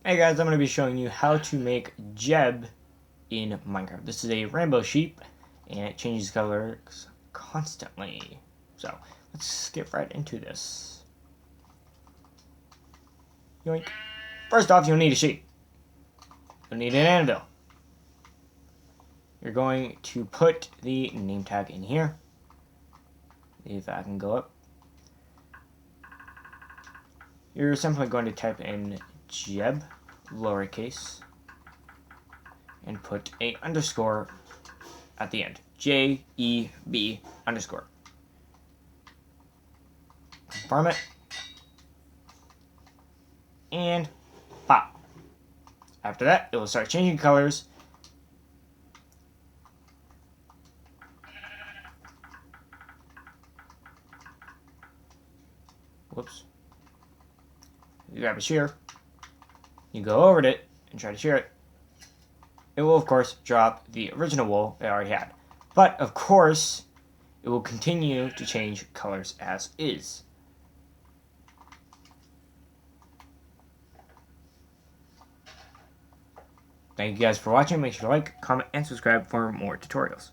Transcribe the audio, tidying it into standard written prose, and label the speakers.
Speaker 1: Hey guys, I'm going to be showing you how to make Jeb in Minecraft. This is a rainbow sheep, and it changes colors constantly. So, let's get right into this. Yoink. First off, you'll need a sheep. You'll need an anvil. You're going to put the name tag in here. If I can go up. You're simply going to type in Jeb, lowercase, and put a underscore at the end. J-E-B underscore. Confirm it. And pop. After that, it will start changing colors. Whoops. You grab a shear. You go over it and try to shear it. It will, of course, drop the original wool it already had. But, of course, it will continue to change colors as is. Thank you guys for watching. Make sure to like, comment, and subscribe for more tutorials.